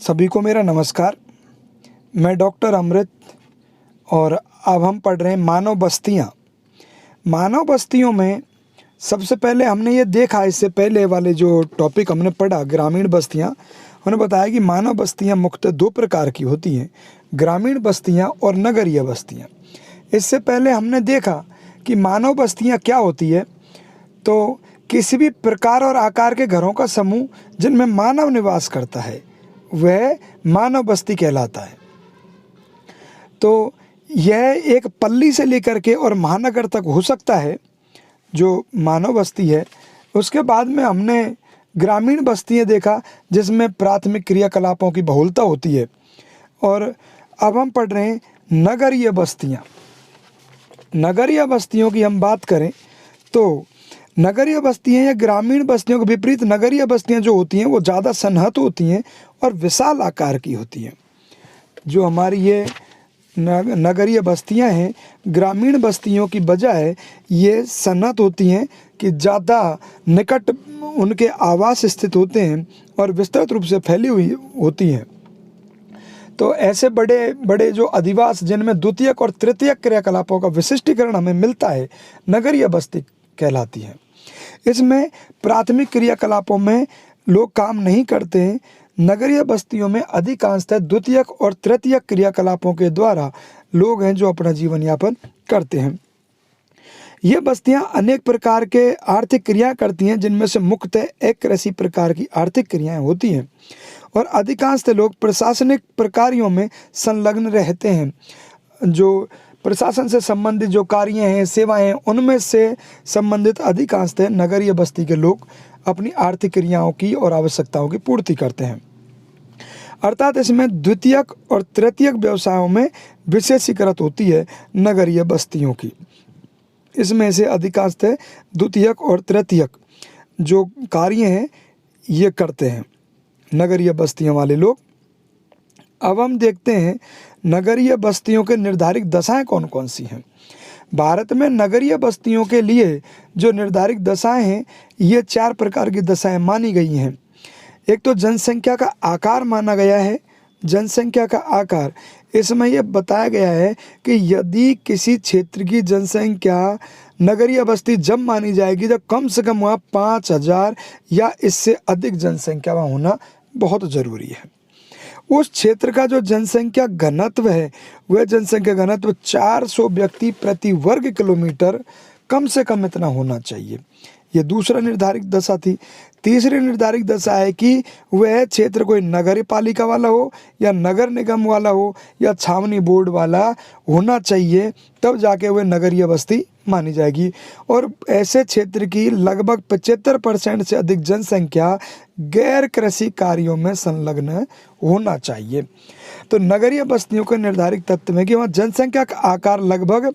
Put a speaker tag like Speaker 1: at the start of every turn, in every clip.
Speaker 1: सभी को मेरा नमस्कार। मैं डॉक्टर अमृत और अब हम पढ़ रहे हैं मानव बस्तियाँ। मानव बस्तियों में सबसे पहले हमने ये देखा, इससे पहले वाले जो टॉपिक हमने पढ़ा ग्रामीण बस्तियाँ, उन्होंने बताया कि मानव बस्तियाँ मुख्यतः दो प्रकार की होती हैं, ग्रामीण बस्तियाँ और नगरीय बस्तियाँ। इससे पहले हमने देखा कि मानव बस्तियाँ क्या होती है, तो किसी भी प्रकार और आकार के घरों का समूह जिनमें मानव निवास करता है वह मानव बस्ती कहलाता है। तो यह एक पल्ली से लेकर के और महानगर तक हो सकता है जो मानव बस्ती है। उसके बाद में हमने ग्रामीण बस्तियाँ देखा जिसमें प्राथमिक क्रियाकलापों की बहुलता होती है। और अब हम पढ़ रहे हैं नगरीय बस्तियाँ। नगरीय बस्तियों की हम बात करें तो नगरीय बस्तियाँ या ग्रामीण बस्तियों के विपरीत नगरीय बस्तियाँ जो होती हैं वो ज़्यादा सन्नत होती हैं और विशाल आकार की होती हैं। जो हमारी ये नगरीय बस्तियाँ हैं, ग्रामीण बस्तियों की बजाय ये सन्नत होती हैं कि ज़्यादा निकट उनके आवास स्थित होते हैं और विस्तृत रूप से फैली हुई होती हैं। तो ऐसे बड़े बड़े जो अधिवास जिनमें द्वितीयक और तृतीयक क्रियाकलापों का विशिष्टीकरण हमें मिलता है, नगरीय बस्ती कहलाती है। इसमें प्राथमिक क्रियाकलापों में लोग काम नहीं करते हैं। नगरीय बस्तियों में अधिकांशतः द्वितीयक और तृतीयक क्रियाकलापों के द्वारा लोग हैं जो अपना जीवन यापन करते हैं। ये बस्तियां अनेक प्रकार के आर्थिक क्रियाएं करती हैं, जिनमें से मुख्यतः एक कृषि प्रकार की आर्थिक क्रियाएं होती हैं और अधिकांशतः लोग प्रशासनिक प्रकार्यों में संलग्न रहते हैं। जो प्रशासन से संबंधित जो कार्य हैं, सेवाएं हैं, उनमें से संबंधित अधिकांशतः नगरीय बस्ती के लोग अपनी आर्थिक क्रियाओं की और आवश्यकताओं की पूर्ति करते हैं। अर्थात इसमें द्वितीयक और तृतीयक व्यवसायों में विशेषीकृत होती है नगरीय बस्तियों की। इसमें से अधिकांशतः द्वितीयक और तृतीयक जो कार्य हैं ये करते हैं नगरीय बस्तियों वाले लोग। अब हम देखते हैं नगरीय बस्तियों के निर्धारित दशाएं कौन कौन सी हैं। भारत में नगरीय बस्तियों के लिए जो निर्धारित दशाएं हैं ये 4 प्रकार की दशाएं मानी गई हैं। एक तो जनसंख्या का आकार माना गया है। जनसंख्या का आकार, इसमें यह बताया गया है कि यदि किसी क्षेत्र की जनसंख्या नगरीय बस्ती जब मानी जाएगी जब कम से कम वहाँ 5000 या इससे अधिक जनसंख्या वहाँ होना बहुत ज़रूरी है। उस क्षेत्र का जो जनसंख्या घनत्व है वह जनसंख्या घनत्व 400 व्यक्ति प्रति वर्ग किलोमीटर कम से कम इतना होना चाहिए। ये दूसरा निर्धारित दशा थी। तीसरी निर्धारित दशा है कि वह क्षेत्र कोई नगर पालिका वाला हो या नगर निगम वाला हो या छावनी बोर्ड वाला होना चाहिए, तब जाके वह नगरीय बस्ती मानी जाएगी। और ऐसे क्षेत्र की लगभग 75% से अधिक जनसंख्या गैर कृषि कार्यों में संलग्न होना चाहिए। तो नगरीय बस्तियों के निर्धारित तत्व है कि वहाँ जनसंख्या का आकार लगभग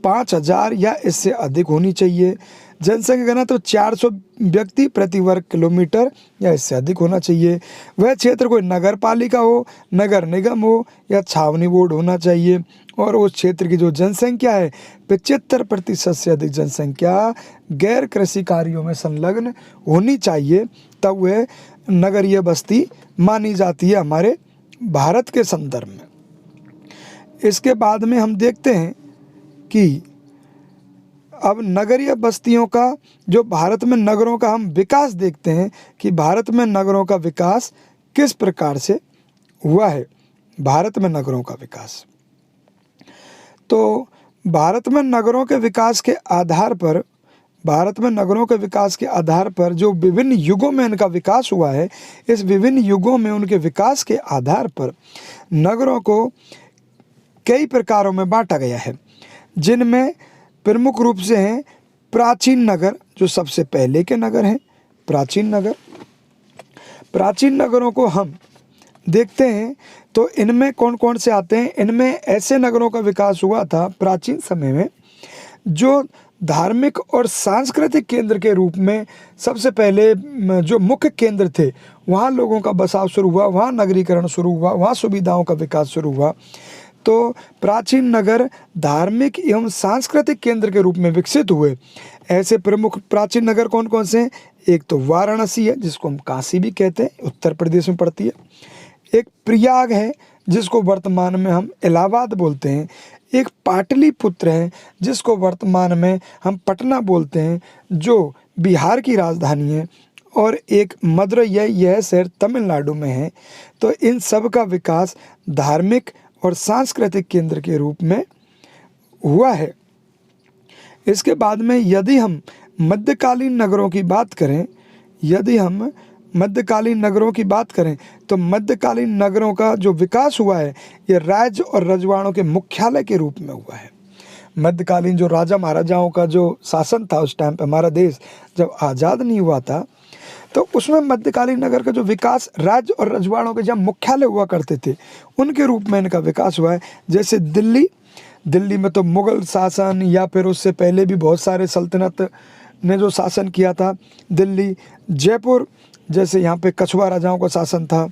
Speaker 1: 5000 या इससे अधिक होनी चाहिए। जनसंख्या घनत्व 400 व्यक्ति प्रति वर्ग किलोमीटर या इससे अधिक होना चाहिए। वह क्षेत्र कोई नगर पालिका हो, नगर निगम हो या छावनी बोर्ड होना चाहिए। और उस क्षेत्र की जो जनसंख्या है 75% से अधिक जनसंख्या गैर कृषि कार्यों में संलग्न होनी चाहिए, तब वह नगरीय बस्ती मानी जाती है हमारे भारत के संदर्भ में। इसके बाद में हम देखते हैं कि अब नगरीय बस्तियों का जो भारत में नगरों का हम विकास देखते हैं कि भारत में नगरों का विकास किस प्रकार से हुआ है। भारत में नगरों का विकास, तो भारत में नगरों के विकास के आधार पर, भारत में नगरों के विकास के आधार पर जो विभिन्न युगों में इनका विकास हुआ है, इस विभिन्न युगों में उनके विकास के आधार पर नगरों को कई प्रकारों में बांटा गया है, जिनमें प्रमुख रूप से हैं प्राचीन नगर, जो सबसे पहले के नगर हैं। प्राचीन नगर, प्राचीन नगरों को हम देखते हैं तो इनमें कौन कौन से आते हैं। इनमें ऐसे नगरों का विकास हुआ था प्राचीन समय में जो धार्मिक और सांस्कृतिक केंद्र के रूप में सबसे पहले जो मुख्य केंद्र थे वहाँ लोगों का बसाव शुरू हुआ, वहाँ नगरीकरण शुरू हुआ, वहाँ सुविधाओं का विकास शुरू हुआ। तो प्राचीन नगर धार्मिक एवं सांस्कृतिक केंद्र के रूप में विकसित हुए। ऐसे प्रमुख प्राचीन नगर कौन कौन से हैं? एक तो वाराणसी है, जिसको हम काशी भी कहते हैं, उत्तर प्रदेश में पड़ती है। एक प्रयाग है जिसको वर्तमान में हम इलाहाबाद बोलते हैं, एक पाटलिपुत्र है जिसको वर्तमान में हम पटना बोलते हैं जो बिहार की राजधानी है, और एक मदुरई है, यह शहर तमिलनाडु में है। तो इन सब का विकास धार्मिक और सांस्कृतिक केंद्र के रूप में हुआ है। इसके बाद में यदि हम मध्यकालीन नगरों की बात करें, तो मध्यकालीन नगरों का जो विकास हुआ है ये राज्य और रजवाड़ों के मुख्यालय के रूप में हुआ है। मध्यकालीन जो राजा महाराजाओं का जो शासन था उस टाइम पे, हमारा देश जब आज़ाद नहीं हुआ था, तो उसमें मध्यकालीन नगर का जो विकास राज्य और रजवाड़ों के जहाँ मुख्यालय हुआ करते थे उनके रूप में इनका विकास हुआ है। जैसे दिल्ली में तो मुग़ल शासन या फिर उससे पहले भी बहुत सारे सल्तनत ने जो शासन किया था। दिल्ली, जयपुर, जैसे यहाँ पे कछुआ राजाओं का शासन था।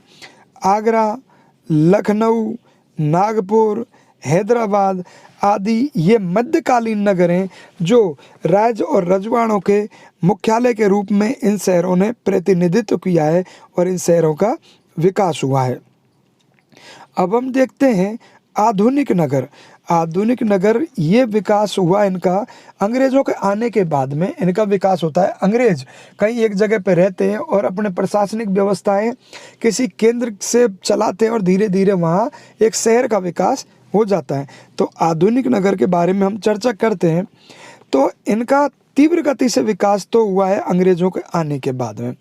Speaker 1: आगरा, लखनऊ, नागपुर, हैदराबाद आदि ये मध्यकालीन नगर हैं जो राज्य और रजवाड़ों के मुख्यालय के रूप में इन शहरों ने प्रतिनिधित्व किया है और इन शहरों का विकास हुआ है। अब हम देखते हैं आधुनिक नगर ये विकास हुआ इनका अंग्रेज़ों के आने के बाद में इनका विकास होता है। अंग्रेज कहीं एक जगह पे रहते हैं और अपने प्रशासनिक व्यवस्थाएं किसी केंद्र से चलाते हैं और धीरे धीरे वहाँ एक शहर का विकास हो जाता है। तो आधुनिक नगर के बारे में हम चर्चा करते हैं। तो इनका तीव्र गति से विकास तो हुआ है अंग्रेज़ों के आने के बाद में।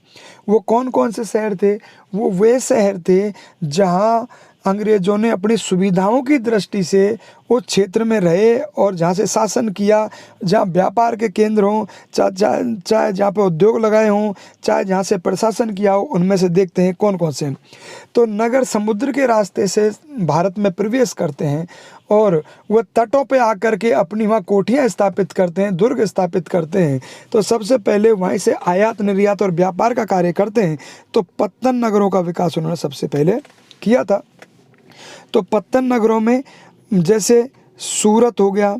Speaker 1: वो कौन कौन से शहर थे? वो वे शहर थे जहाँ अंग्रेज़ों ने अपनी सुविधाओं की दृष्टि से उस क्षेत्र में रहे और जहाँ से शासन किया, जहाँ व्यापार के केंद्र हों, चाहे जहाँ पे उद्योग लगाए हों, चाहे जहाँ से प्रशासन किया हो, उनमें से देखते हैं कौन कौन से हैं। तो नगर समुद्र के रास्ते से भारत में प्रवेश करते हैं और वह तटों पे आकर के अपनी वहाँ कोठियाँ स्थापित करते हैं, दुर्ग स्थापित करते हैं। तो सबसे पहले वहीं से आयात निर्यात और व्यापार का कार्य करते हैं। तो पत्तन नगरों का विकास उन्होंने सबसे पहले किया था। तो पत्तन नगरों में जैसे सूरत हो गया,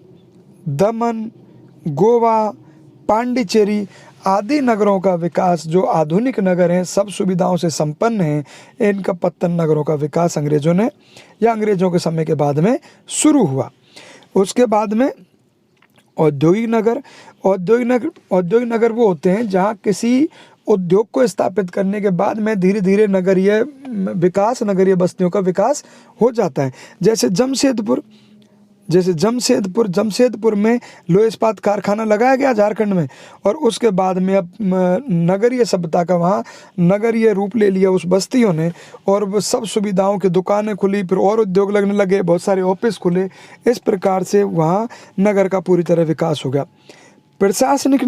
Speaker 1: दमन, गोवा, पांडिचेरी आदि नगरों का विकास, जो आधुनिक नगर हैं, सब सुविधाओं से संपन्न हैं, इनका पत्तन नगरों का विकास अंग्रेज़ों के समय के बाद में शुरू हुआ। उसके बाद में औद्योगिक नगर वो होते हैं जहाँ किसी उद्योग को स्थापित करने के बाद में धीरे धीरे नगरीय बस्तियों का विकास हो जाता है। जैसे जमशेदपुर में लोह इस्पात कारखाना लगाया गया झारखंड में, और उसके बाद में अब नगरीय सभ्यता का वहाँ नगरीय रूप ले लिया उस बस्तियों ने, और वो सब सुविधाओं की दुकानें खुली, फिर और उद्योग लगने लगे, बहुत सारे ऑफिस खुले। इस प्रकार से वहाँ नगर का पूरी तरह विकास हो गया। प्रशासनिक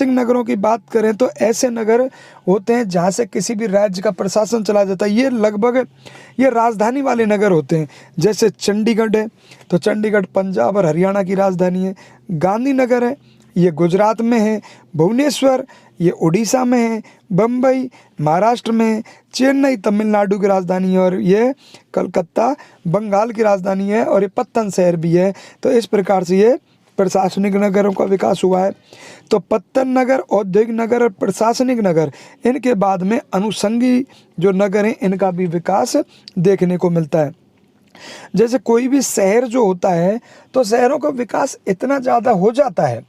Speaker 1: नगरों की बात करें तो ऐसे नगर होते हैं जहाँ से किसी भी राज्य का प्रशासन चला जाता है। ये राजधानी वाले नगर होते हैं। जैसे चंडीगढ़ है, तो चंडीगढ़ पंजाब और हरियाणा की राजधानी है। गांधीनगर है, ये गुजरात में है। भुवनेश्वर ये उड़ीसा में है। बम्बई महाराष्ट्र में है। चेन्नई तमिलनाडु की राजधानी है, और ये कलकत्ता बंगाल की राजधानी है, और ये पत्तन शहर भी है। तो इस प्रकार से ये प्रशासनिक नगरों का विकास हुआ है। तो पत्तन नगर, औद्योगिक नगर और प्रशासनिक नगर, इनके बाद में अनुषंगी जो नगर हैं इनका भी विकास देखने को मिलता है। जैसे कोई भी शहर जो होता है तो शहरों का विकास इतना ज़्यादा हो जाता है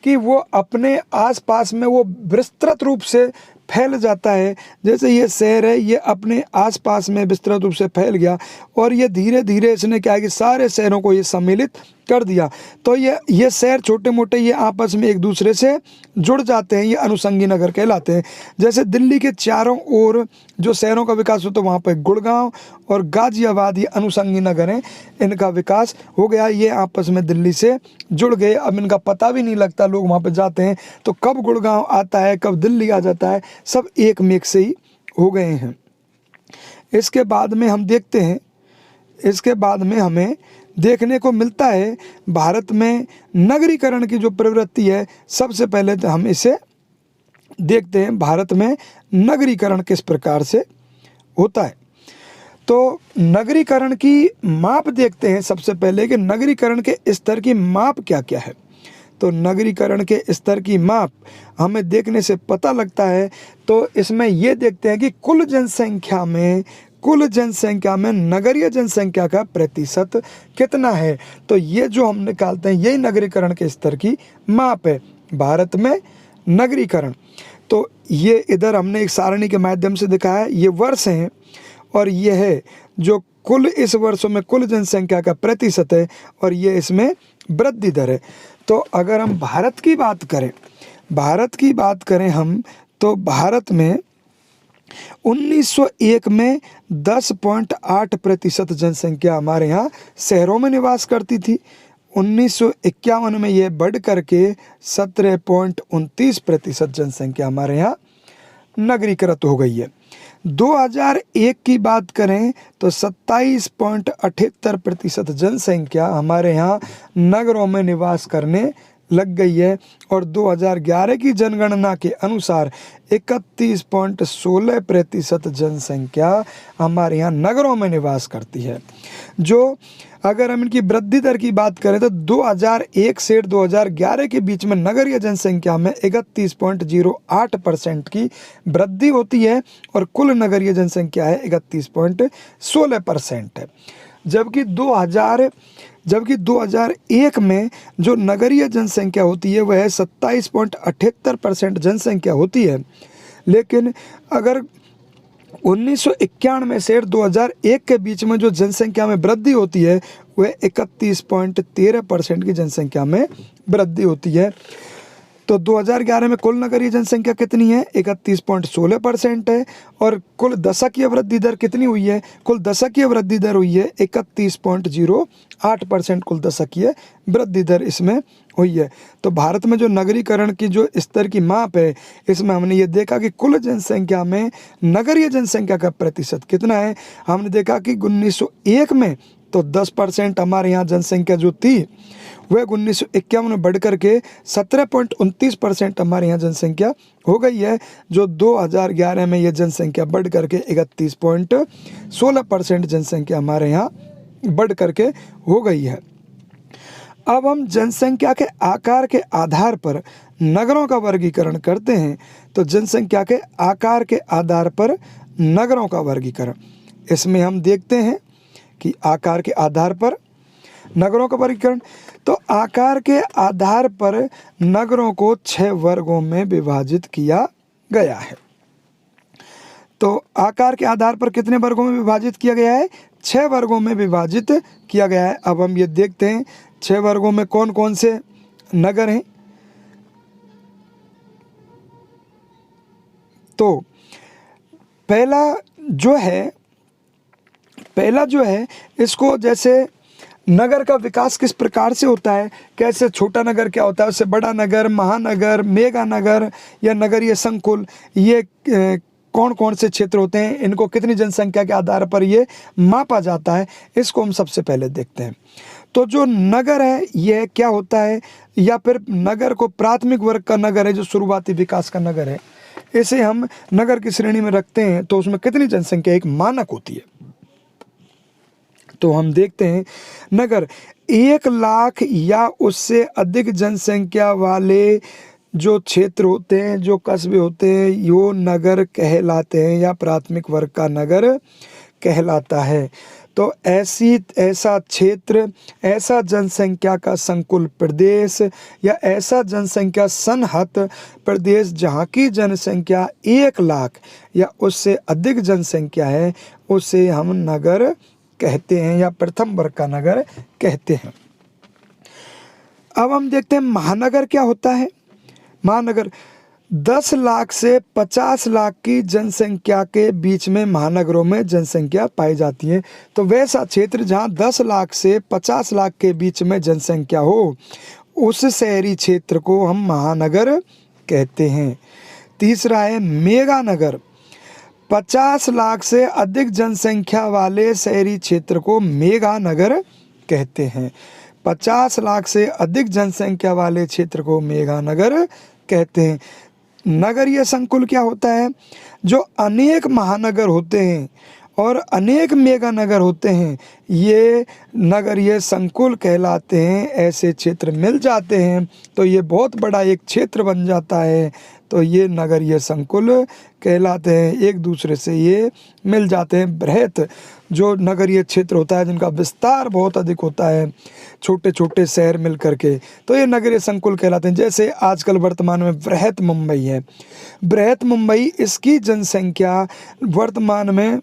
Speaker 1: कि वो अपने आसपास में वो विस्तृत रूप से फैल जाता है। जैसे ये शहर है, ये अपने आसपास में विस्तृत रूप से फैल गया, और ये धीरे धीरे इसने क्या है कि सारे शहरों को ये सम्मिलित कर दिया। तो ये शहर छोटे मोटे ये आपस में एक दूसरे से जुड़ जाते हैं, ये अनुषंगी नगर कहलाते हैं। जैसे दिल्ली के चारों ओर जो शहरों का विकास होता है, वहाँ पर गुड़गांव और गाजियाबाद ये अनुषंगी नगर हैं, इनका विकास हो गया। ये आपस में दिल्ली से जुड़ गए। अब इनका पता भी नहीं लगता, लोग वहाँ पर जाते हैं तो कब गुड़गांव आता है, कब दिल्ली आ जाता है, सब एक मेक से ही हो गए हैं। इसके बाद में हम देखते हैं, इसके बाद में हमें देखने को मिलता है भारत में नगरीकरण की जो प्रवृत्ति है। सबसे पहले तो हम इसे देखते हैं, भारत में नगरीकरण किस प्रकार से होता है। तो नगरीकरण की माप देखते हैं सबसे पहले कि नगरीकरण के स्तर की माप क्या क्या है। तो नगरीकरण के स्तर की माप हमें देखने से पता लगता है। तो इसमें ये देखते हैं कि कुल जनसंख्या में कुल जनसंख्या में नगरीय जनसंख्या का प्रतिशत कितना है। तो ये जो हम निकालते हैं यही नगरीकरण के स्तर की माप है, भारत में नगरीकरण। तो ये इधर हमने एक सारणी के माध्यम से दिखाया, ये वर्ष हैं और ये है जो कुल इस वर्षों में कुल जनसंख्या का प्रतिशत है और ये इसमें वृद्धि दर है। तो अगर हम भारत की बात करें हम, तो भारत में 1901 में 10.8% जनसंख्या हमारे यहाँ शहरों में निवास करती थी। 1951 में ये बढ़ करके 17.29% जनसंख्या हमारे यहाँ नगरीकृत हो गई है। 2001 की बात करें तो 27.78% जनसंख्या हमारे यहाँ नगरों में निवास करने लग गई है और 2011 की जनगणना के अनुसार 31.16% जनसंख्या हमारे यहाँ नगरों में निवास करती है। जो अगर हम इनकी वृद्धि दर की बात करें तो 2001 से 2011 के बीच में नगरीय जनसंख्या में 31.08% की वृद्धि होती है और कुल नगरीय जनसंख्या है 31.16% है। जबकि 2001 में जो नगरीय जनसंख्या होती है वह 27.78% जनसंख्या होती है। लेकिन अगर 1991 से 2001 के बीच में जो जनसंख्या में वृद्धि होती है वह 31.13% की जनसंख्या में वृद्धि होती है। तो 2011 में कुल नगरीय जनसंख्या कितनी है, 31.16% है और कुल दशकीय वृद्धि दर कितनी हुई है, कुल दशकीय वृद्धि दर हुई है 31.08% कुल दशकीय वृद्धि दर इसमें हुई है। तो भारत में जो नगरीकरण की जो स्तर की माप है इसमें हमने ये देखा कि कुल जनसंख्या में नगरीय जनसंख्या का प्रतिशत कितना है। हमने देखा कि 1901 में तो 10% हमारे यहाँ जनसंख्या जो थी वह 1951 में बढ़ करके 17.29% हमारे यहाँ जनसंख्या हो गई है। जो 2011 में यह जनसंख्या बढ़ करके 31.16% जनसंख्या हमारे यहाँ बढ़ करके हो गई है। अब हम जनसंख्या के आकार के आधार पर नगरों का वर्गीकरण करते हैं। तो जनसंख्या के आकार के आधार पर नगरों का वर्गीकरण, इसमें हम देखते हैं कि आकार के आधार पर नगरों का वर्गीकरण। तो आकार के आधार पर नगरों को 6 वर्गों में विभाजित किया गया है। तो आकार के आधार पर कितने वर्गों में विभाजित किया गया है, 6 वर्गों में विभाजित किया गया है। अब हम ये देखते हैं 6 वर्गों में कौन कौन से नगर हैं। तो पहला जो है इसको जैसे नगर का विकास किस प्रकार से होता है, कैसे छोटा नगर क्या होता है, उससे बड़ा नगर, महानगर, मेगा नगर या नगरीय संकुल, ये कौन कौन से क्षेत्र होते हैं, इनको कितनी जनसंख्या के आधार पर ये मापा जाता है, इसको हम सबसे पहले देखते हैं। तो जो नगर है यह क्या होता है, या फिर नगर को प्राथमिक वर्ग का नगर है जो शुरुआती विकास का नगर है, इसे हम नगर की श्रेणी में रखते हैं। तो उसमें कितनी जनसंख्या एक मानक होती है। तो हम देखते हैं नगर 1 लाख या उससे अधिक जनसंख्या वाले जो क्षेत्र होते हैं, जो कस्बे होते हैं, यो नगर कहलाते हैं या प्राथमिक वर्ग का नगर कहलाता है। तो ऐसा क्षेत्र, ऐसा जनसंख्या का संकुल प्रदेश या ऐसा जनसंख्या सन्निहित प्रदेश जहाँ की जनसंख्या 1 लाख या उससे अधिक जनसंख्या है, उसे हम नगर कहते हैं या प्रथम वर्ग का नगर कहते हैं। अब हम देखते हैं महानगर क्या होता है। महानगर 10 लाख से 50 लाख की जनसंख्या के बीच में महानगरों में जनसंख्या पाई जाती है। तो वैसा क्षेत्र जहां 10 लाख से 50 लाख के बीच में जनसंख्या हो, उस शहरी क्षेत्र को हम महानगर कहते हैं। तीसरा है मेगा नगर। 50 लाख से अधिक जनसंख्या वाले शहरी क्षेत्र को मेगा नगर कहते हैं। 50 लाख से अधिक जनसंख्या वाले क्षेत्र को मेगा नगर कहते हैं। नगरीय संकुल क्या होता है, जो अनेक महानगर होते हैं और अनेक मेगा नगर होते हैं। ये नगरीय संकुल कहलाते हैं। ऐसे क्षेत्र मिल जाते हैं तो ये बहुत बड़ा एक क्षेत्र बन जाता है, तो ये नगरीय संकुल कहलाते हैं। एक दूसरे से ये मिल जाते हैं। बृहत जो नगरीय क्षेत्र होता है जिनका विस्तार बहुत अधिक होता है, छोटे छोटे शहर मिल करके, तो ये नगरीय संकुल कहलाते हैं। जैसे आजकल वर्तमान में बृहत मुंबई है। बृहत मुंबई, इसकी जनसंख्या वर्तमान में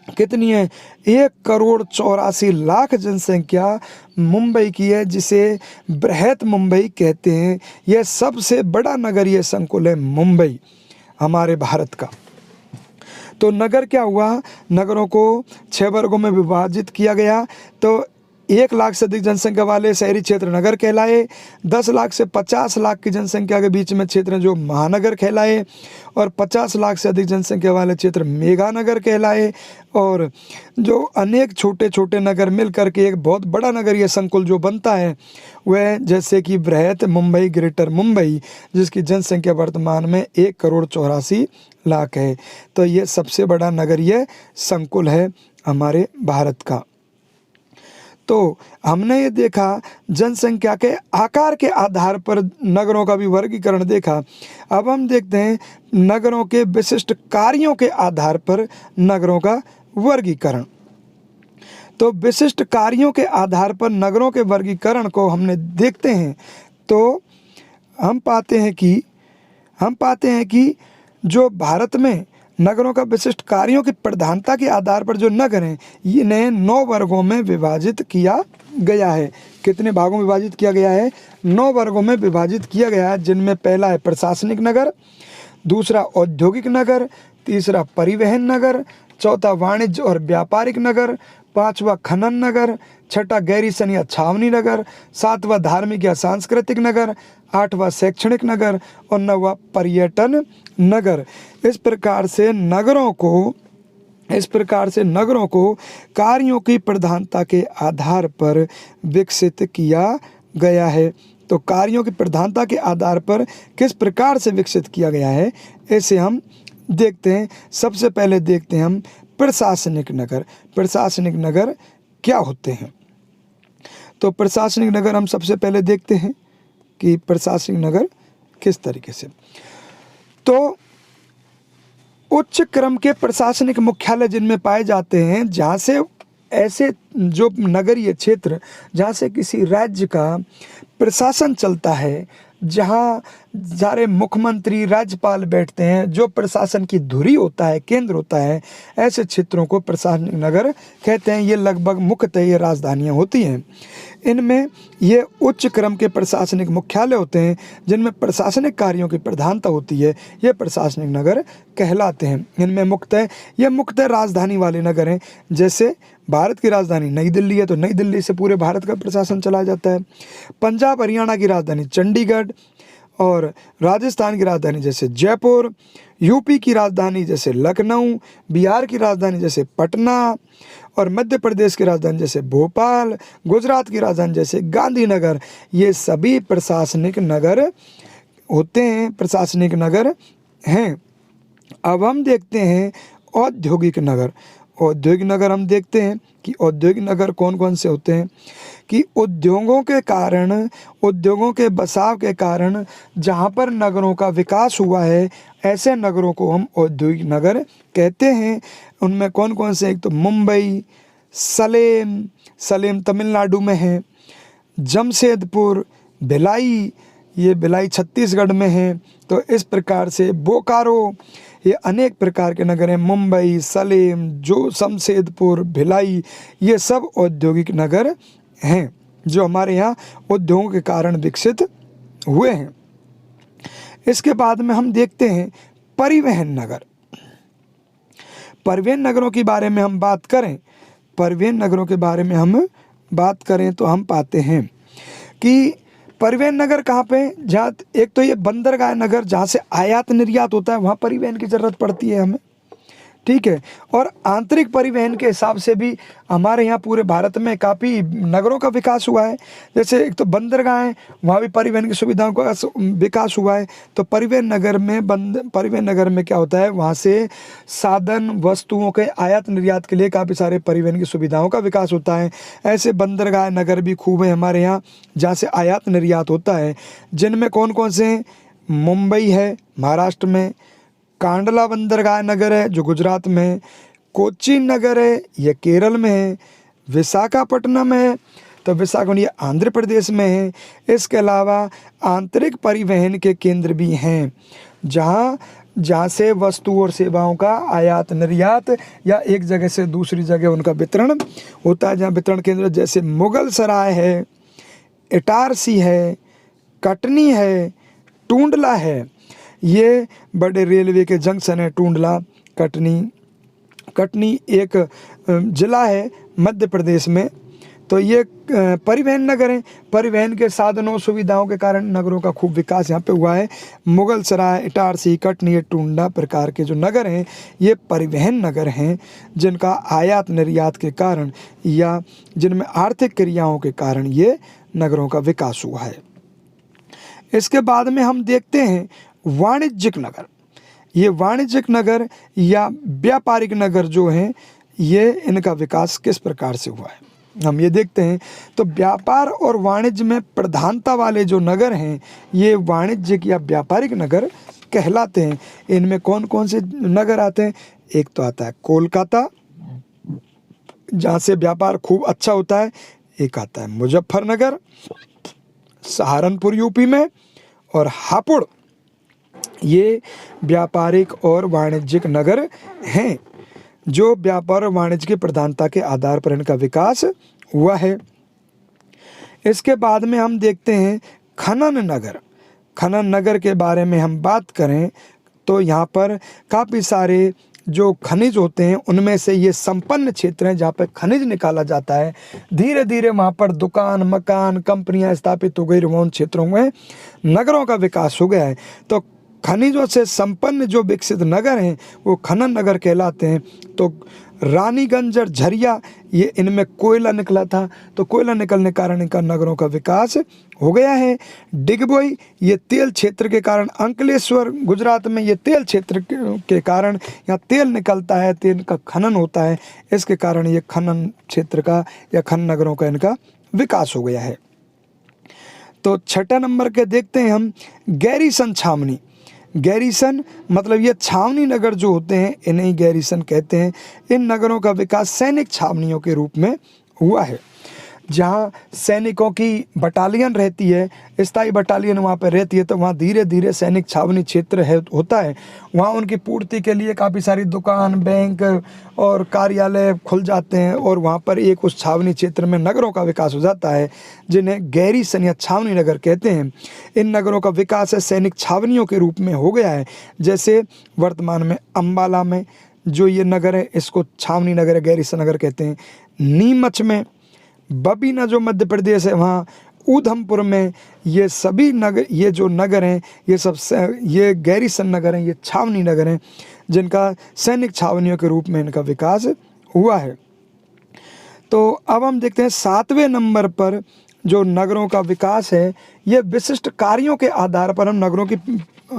Speaker 1: कितनी है? 1,84,00,000 जनसंख्या मुंबई की है, जिसे बृहत मुंबई कहते हैं। यह सबसे बड़ा नगरीय संकुल है मुंबई हमारे भारत का। तो नगर क्या हुआ? नगरों को 6 वर्गों में विभाजित किया गया। तो 1 लाख से अधिक जनसंख्या वाले शहरी क्षेत्र नगर कहलाए। 10 लाख से 50 लाख की जनसंख्या के बीच में क्षेत्र जो महानगर कहलाए। और 50 लाख से अधिक जनसंख्या वाले क्षेत्र मेगा नगर कहलाए। और जो अनेक छोटे छोटे नगर मिल करके एक बहुत बड़ा नगरीय संकुल जो बनता है, वह जैसे कि बृहत मुंबई, ग्रेटर मुंबई, जिसकी जनसंख्या वर्तमान में 1,84,00,000 है। तो ये सबसे बड़ा नगरीय संकुल है हमारे भारत का। तो हमने ये देखा जनसंख्या के आकार के आधार पर नगरों का भी वर्गीकरण देखा। अब हम देखते हैं नगरों के विशिष्ट कार्यों के आधार पर नगरों का वर्गीकरण। तो विशिष्ट कार्यों के आधार पर नगरों के वर्गीकरण को हमने देखते हैं तो हम पाते हैं कि जो भारत में नगरों का विशिष्ट कार्यों की प्रधानता के आधार पर जो नगर हैं, इन्हें 9 वर्गों में विभाजित किया गया है। कितने भागों में विभाजित किया गया है? 9 वर्गों में विभाजित किया गया है, जिनमें पहला है प्रशासनिक नगर, दूसरा औद्योगिक नगर, तीसरा परिवहन नगर, चौथा वाणिज्य और व्यापारिक नगर, पांचवा खनन नगर, छठा गैरीसन या छावनी नगर, सातवां धार्मिक या सांस्कृतिक नगर, आठवां शैक्षणिक नगर और नौवां पर्यटन नगर। इस प्रकार से नगरों को कार्यों की प्रधानता के आधार पर विकसित किया गया है। तो कार्यों की प्रधानता के आधार पर किस प्रकार से विकसित किया गया है, ऐसे हम देखते हैं। सबसे पहले देखते हैं हम प्रशासनिक नगर। प्रशासनिक नगर क्या होते हैं? तो प्रशासनिक नगर हम सबसे पहले देखते हैं कि प्रशासनिक नगर किस तरीके से। तो उच्च क्रम के प्रशासनिक मुख्यालय जिनमें पाए जाते हैं, जहाँ से ऐसे जो नगरीय क्षेत्र जहाँ से किसी राज्य का प्रशासन चलता है, जहाँ सारे मुख्यमंत्री, राज्यपाल बैठते हैं, जो प्रशासन की धुरी होता है, केंद्र होता है, ऐसे क्षेत्रों को प्रशासनिक नगर कहते हैं। ये लगभग मुख्यतः ये राजधानियाँ होती हैं। इनमें ये उच्च क्रम के प्रशासनिक मुख्यालय होते हैं, जिनमें प्रशासनिक कार्यों की प्रधानता होती है। ये प्रशासनिक नगर कहलाते हैं। इनमें मुख्यतः राजधानी वाले नगर हैं। जैसे भारत की राजधानी नई दिल्ली है, तो नई दिल्ली से पूरे भारत का प्रशासन चलाया जाता है। पंजाब हरियाणा की राजधानी चंडीगढ़, और राजस्थान की राजधानी जैसे जयपुर, यूपी की राजधानी जैसे लखनऊ, बिहार की राजधानी जैसे पटना, और मध्य प्रदेश की राजधानी जैसे भोपाल, गुजरात की राजधानी जैसे गांधीनगर। ये सभी प्रशासनिक नगर होते हैं, प्रशासनिक नगर हैं। अब हम देखते हैं औद्योगिक नगर। औद्योगिक नगर हम देखते हैं कि औद्योगिक नगर कौन कौन से होते हैं। कि उद्योगों के बसाव के कारण जहाँ पर नगरों का विकास हुआ है, ऐसे नगरों को हम औद्योगिक नगर कहते हैं। उनमें कौन कौन से? एक तो मुंबई, सलेम तमिलनाडु में है, जमशेदपुर, भिलाई, ये भिलाई छत्तीसगढ़ में है। तो इस प्रकार से बोकारो, ये अनेक प्रकार के नगर हैं। मुंबई, सलेम, जमशेदपुर, भिलाई, ये सब औद्योगिक नगर हैं जो हमारे यहाँ उद्योगों के कारण विकसित हुए हैं। इसके बाद में हम देखते हैं परिवहन नगर। परिवहन नगरों के बारे में हम बात करें तो हम पाते हैं कि परिवहन नगर कहाँ पे? जहाँ एक तो ये बंदरगाह नगर, जहाँ से आयात निर्यात होता है, वहाँ परिवहन की ज़रूरत पड़ती है हमें। ठीक है। और आंतरिक परिवहन के हिसाब से भी हमारे यहाँ पूरे भारत में काफ़ी नगरों का विकास हुआ है। जैसे एक तो बंदरगाह है, वहाँ भी परिवहन की सुविधाओं का विकास हुआ है। तो परिवहन नगर में क्या होता है, वहाँ से साधन वस्तुओं के आयात निर्यात के लिए काफ़ी सारे परिवहन की सुविधाओं का विकास होता है। ऐसे बंदरगाह नगर भी खूब है हमारे यहाँ, जहाँ से आयात निर्यात होता है। जिनमें कौन कौन से हैं? मुंबई है महाराष्ट्र में, कांडला बंदरगाह नगर है जो गुजरात में है, कोच्चि नगर है ये केरल में है, विशाखापट्टनम है तो विशाखापट्टनम ये आंध्र प्रदेश में है। इसके अलावा आंतरिक परिवहन के केंद्र भी हैं, जहाँ से वस्तु और सेवाओं का आयात निर्यात या एक जगह से दूसरी जगह उनका वितरण होता है। जहाँ वितरण केंद्र जैसे मुगल सराय है, इटारसी है, कटनी है, टूंडला है, ये बड़े रेलवे के जंक्शन है। टूंडला, कटनी एक ज़िला है मध्य प्रदेश में। तो ये परिवहन नगर हैं। परिवहन के साधनों सुविधाओं के कारण नगरों का खूब विकास यहाँ पे हुआ है। मुगल सराय, इटारसी, कटनी, टूंडला प्रकार के जो नगर हैं ये परिवहन नगर हैं, जिनका आयात निर्यात के कारण या जिनमें आर्थिक क्रियाओं के कारण ये नगरों का विकास हुआ है। इसके बाद में हम देखते हैं वाणिज्यिक नगर। ये वाणिज्यिक नगर या व्यापारिक नगर जो हैं, ये इनका विकास किस प्रकार से हुआ है हम ये देखते हैं। तो व्यापार और वाणिज्य में प्रधानता वाले जो नगर हैं ये वाणिज्यिक या व्यापारिक नगर कहलाते हैं। इनमें कौन कौन से नगर आते हैं? एक तो आता है कोलकाता, जहाँ से व्यापार खूब अच्छा होता है। एक आता है मुजफ्फरनगर, सहारनपुर यूपी में, और हापुड़, ये व्यापारिक और वाणिज्यिक नगर हैं जो व्यापार और वाणिज्य की प्रधानता के आधार पर इनका विकास हुआ है। इसके बाद में हम देखते हैं खनन नगर। खनन नगर के बारे में हम बात करें तो यहाँ पर काफ़ी सारे जो खनिज होते हैं उनमें से ये संपन्न क्षेत्र हैं जहाँ पर खनिज निकाला जाता है। धीरे धीरे वहाँ पर दुकान, मकान, कंपनियाँ स्थापित हो गई। उन क्षेत्रों में नगरों का विकास हो गया है। तो खनिजों से संपन्न जो विकसित नगर हैं वो खनन नगर कहलाते हैं। तो रानीगंज और झरिया, ये इनमें कोयला निकला था, तो कोयला निकलने के कारण इनका नगरों का विकास हो गया है। डिगबोई, ये तेल क्षेत्र के कारण, अंकलेश्वर गुजरात में, ये तेल क्षेत्र के कारण यहाँ तेल निकलता है, तेल का खनन होता है, इसके कारण ये खनन क्षेत्र का या खनन नगरों का इनका विकास हो गया है। तो छठा नंबर के देखते हैं हम गैरीसन छावनी। गैरीसन मतलब ये छावनी नगर जो होते हैं इन्हें गैरीसन कहते हैं। इन नगरों का विकास सैनिक छावनियों के रूप में हुआ है, जहाँ सैनिकों की बटालियन रहती है, स्थायी बटालियन वहाँ पर रहती है। तो वहाँ धीरे धीरे सैनिक छावनी क्षेत्र होता है। वहाँ उनकी पूर्ति के लिए काफ़ी सारी दुकान, बैंक और कार्यालय खुल जाते हैं और वहाँ पर एक उस छावनी क्षेत्र में नगरों का विकास हो जाता है, जिन्हें गैरीसन या छावनी नगर कहते हैं। इन नगरों का विकास है सैनिक छावनियों के रूप में हो गया है। जैसे वर्तमान में अम्बाला में जो ये नगर है इसको छावनी नगर है, गैरीसन नगर कहते हैं। नीमच में, बबीना जो मध्य प्रदेश है वहाँ, ऊधमपुर में, ये सभी नगर, ये जो नगर हैं ये सब ये गैरीसन नगर हैं, ये छावनी नगर हैं, जिनका सैनिक छावनियों के रूप में इनका विकास हुआ है। तो अब हम देखते हैं 7वें नंबर पर जो नगरों का विकास है, ये विशिष्ट कार्यों के आधार पर हम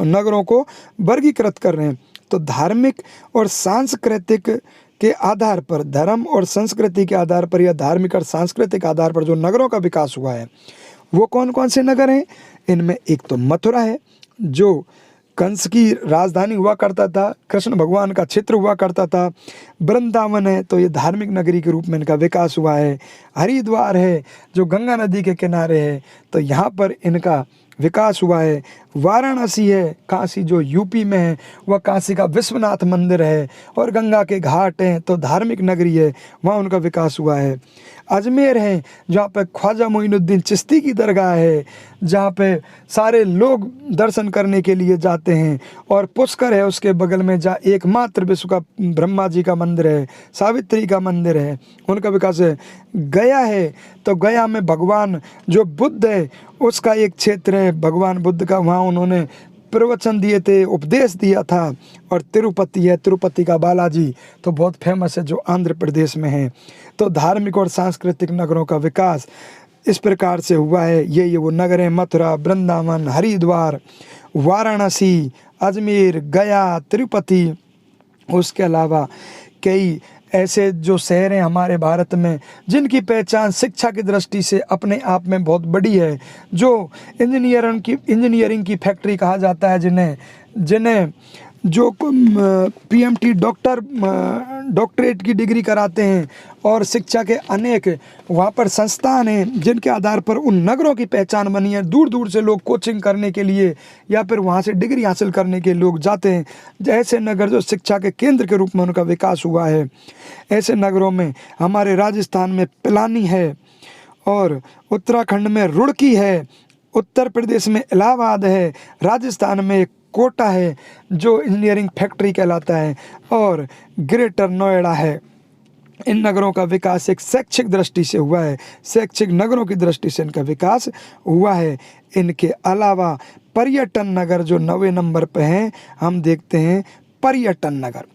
Speaker 1: नगरों को वर्गीकृत कर रहे हैं। तो धार्मिक और सांस्कृतिक के आधार पर, धर्म और संस्कृति के आधार पर या धार्मिक और सांस्कृतिक आधार पर जो नगरों का विकास हुआ है वो कौन कौन से नगर हैं? इनमें एक तो मथुरा है जो कंस की राजधानी हुआ करता था, कृष्ण भगवान का क्षेत्र हुआ करता था। वृंदावन है तो ये धार्मिक नगरी के रूप में इनका विकास हुआ है। हरिद्वार है जो गंगा नदी के किनारे है, तो यहाँ पर इनका विकास हुआ है। वाराणसी है, काशी जो यूपी में है, वह काशी का विश्वनाथ मंदिर है और गंगा के घाट हैं तो धार्मिक नगरी है, वहाँ उनका विकास हुआ है। अजमेर है जहाँ पे ख्वाजा मोइनुद्दीन चिश्ती की दरगाह है, जहाँ पे सारे लोग दर्शन करने के लिए जाते हैं। और पुष्कर है उसके बगल में, जहाँ एकमात्र विश्व का ब्रह्मा जी का मंदिर है, सावित्री का मंदिर है, उनका विकास है। गया है तो गया में भगवान जो बुद्ध है उसका एक क्षेत्र है, भगवान बुद्ध का, वहाँ उन्होंने प्रवचन दिए थे, उपदेश दिया था। और तिरुपति है, तिरुपति का बालाजी तो बहुत फेमस है, जो आंध्र प्रदेश में है। तो धार्मिक और सांस्कृतिक नगरों का विकास इस प्रकार से हुआ है। ये वो नगर हैं: मथुरा, वृंदावन, हरिद्वार, वाराणसी, अजमेर, गया, तिरुपति। उसके अलावा कई ऐसे जो शहर हैं हमारे भारत में जिनकी पहचान शिक्षा की दृष्टि से अपने आप में बहुत बड़ी है, जो इंजीनियरिंग की फैक्ट्री कहा जाता है, जिन्हें जो पीएमटी डॉक्टरेट की डिग्री कराते हैं, और शिक्षा के अनेक वहाँ पर संस्थान हैं जिनके आधार पर उन नगरों की पहचान बनी है। दूर दूर से लोग कोचिंग करने के लिए या फिर वहाँ से डिग्री हासिल करने के लोग जाते हैं। ऐसे नगर जो शिक्षा के केंद्र के रूप में उनका विकास हुआ है। ऐसे नगरों में हमारे राजस्थान में पिलानी है, और उत्तराखंड में रुड़की है, उत्तर प्रदेश में इलाहाबाद है, राजस्थान में कोटा है जो इंजीनियरिंग फैक्ट्री कहलाता है, और ग्रेटर नोएडा है। इन नगरों का विकास एक शैक्षिक दृष्टि से हुआ है, शैक्षिक नगरों की दृष्टि से इनका विकास हुआ है। इनके अलावा पर्यटन नगर जो 9वें नंबर पे हैं, हम देखते हैं पर्यटन नगर।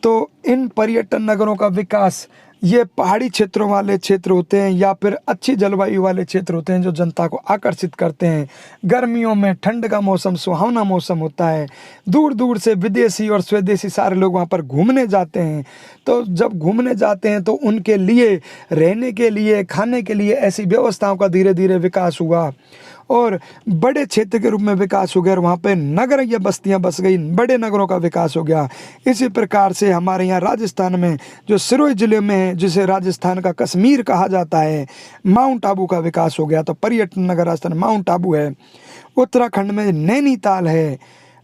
Speaker 1: तो इन पर्यटन नगरों का विकास, ये पहाड़ी क्षेत्रों वाले क्षेत्र होते हैं या फिर अच्छी जलवायु वाले क्षेत्र होते हैं जो जनता को आकर्षित करते हैं। गर्मियों में ठंड का मौसम, सुहावना मौसम होता है। दूर दूर से विदेशी और स्वदेशी सारे लोग वहाँ पर घूमने जाते हैं। तो जब घूमने जाते हैं तो उनके लिए रहने के लिए, खाने के लिए ऐसी व्यवस्थाओं का धीरे धीरे विकास हुआ, और बड़े क्षेत्र के रूप में विकास हो गया, और वहाँ पे नगर या बस्तियाँ बस गई, बड़े नगरों का विकास हो गया। इसी प्रकार से हमारे यहाँ राजस्थान में जो सिरोही जिले में है, जिसे राजस्थान का कश्मीर कहा जाता है, माउंट आबू का विकास हो गया। तो पर्यटन नगर राजस्थान माउंट आबू है। उत्तराखंड में नैनीताल है,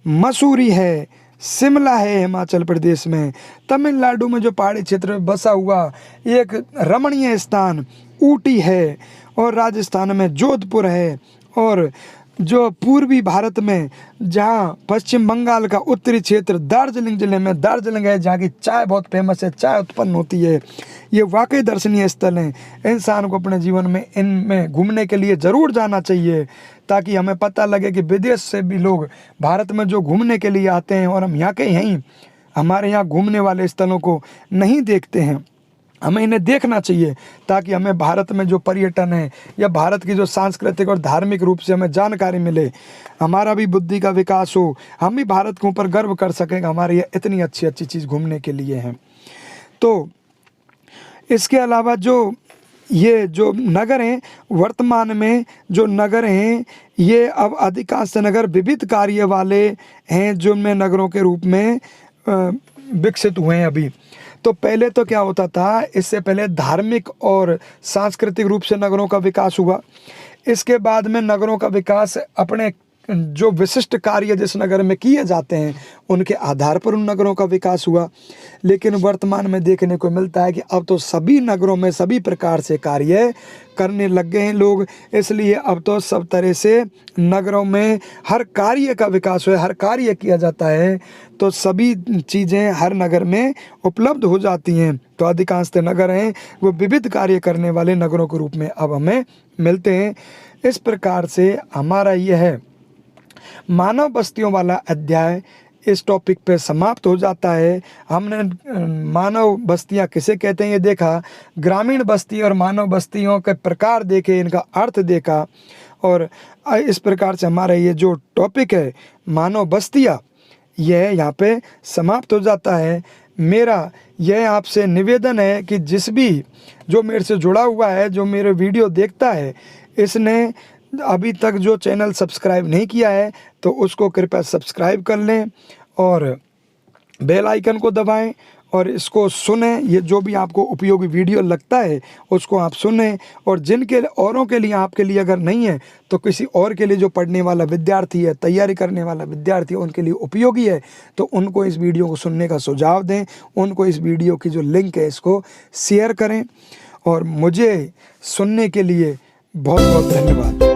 Speaker 1: मसूरी है, शिमला है हिमाचल प्रदेश में। तमिलनाडु में जो पहाड़ी क्षेत्र में बसा हुआ एक रमणीय स्थान ऊटी है, और राजस्थान में जोधपुर है, और जो पूर्वी भारत में जहाँ पश्चिम बंगाल का उत्तरी क्षेत्र दार्जिलिंग जिले में दार्जिलिंग है, जहाँ की चाय बहुत फेमस है, चाय उत्पन्न होती है। ये वाकई दर्शनीय स्थल हैं। इंसान को अपने जीवन में इनमें घूमने के लिए ज़रूर जाना चाहिए, ताकि हमें पता लगे कि विदेश से भी लोग भारत में जो घूमने के लिए आते हैं, और हम यहाँ के यहीं हमारे यहाँ घूमने वाले स्थलों को नहीं देखते हैं। हमें इन्हें देखना चाहिए, ताकि हमें भारत में जो पर्यटन है या भारत की जो सांस्कृतिक और धार्मिक रूप से हमें जानकारी मिले, हमारा भी बुद्धि का विकास हो, हम भी भारत के ऊपर गर्व कर सकेंगे, हमारे ये इतनी अच्छी अच्छी चीज़ घूमने के लिए हैं। तो इसके अलावा ये जो नगर हैं, वर्तमान में जो नगर हैं, ये अब अधिकांश नगर विविध कार्य वाले हैं, जो में नगरों के रूप में विकसित हुए हैं अभी। तो पहले तो क्या होता था, इससे पहले धार्मिक और सांस्कृतिक रूप से नगरों का विकास हुआ। इसके बाद में नगरों का विकास अपने जो विशिष्ट कार्य जिस नगर में किए जाते हैं उनके आधार पर उन नगरों का विकास हुआ। लेकिन वर्तमान में देखने को मिलता है कि अब तो सभी नगरों में सभी प्रकार से कार्य करने लग गए हैं लोग, इसलिए अब तो सब तरह से नगरों में हर कार्य का विकास हुआ, हर कार्य किया जाता है, तो सभी चीज़ें हर नगर में उपलब्ध हो जाती हैं। तो अधिकांश नगर हैं वो विविध कार्य करने वाले नगरों के रूप में अब हमें मिलते हैं। इस प्रकार से हमारा यह मानव बस्तियों वाला अध्याय इस टॉपिक पे समाप्त हो जाता है। हमने मानव बस्तियां किसे कहते हैं ये देखा, ग्रामीण बस्ती और मानव बस्तियों के प्रकार देखे, इनका अर्थ देखा, और इस प्रकार से हमारा ये जो टॉपिक है मानव बस्तियां, यह यहाँ पे समाप्त हो जाता है। मेरा यह आपसे निवेदन है कि जिस भी जो मेरे से जुड़ा हुआ है, जो मेरे वीडियो देखता है, इसने अभी तक जो चैनल सब्सक्राइब नहीं किया है तो उसको कृपया सब्सक्राइब कर लें और बेल आइकन को दबाएं और इसको सुनें। ये जो भी आपको उपयोगी वीडियो लगता है उसको आप सुनें, और जिनके औरों के लिए, आपके लिए अगर नहीं है तो किसी और के लिए जो पढ़ने वाला विद्यार्थी है, तैयारी करने वाला विद्यार्थी है, उनके लिए उपयोगी है, तो उनको इस वीडियो को सुनने का सुझाव दें। उनको इस वीडियो की जो लिंक है इसको शेयर करें, और मुझे सुनने के लिए बहुत बहुत धन्यवाद।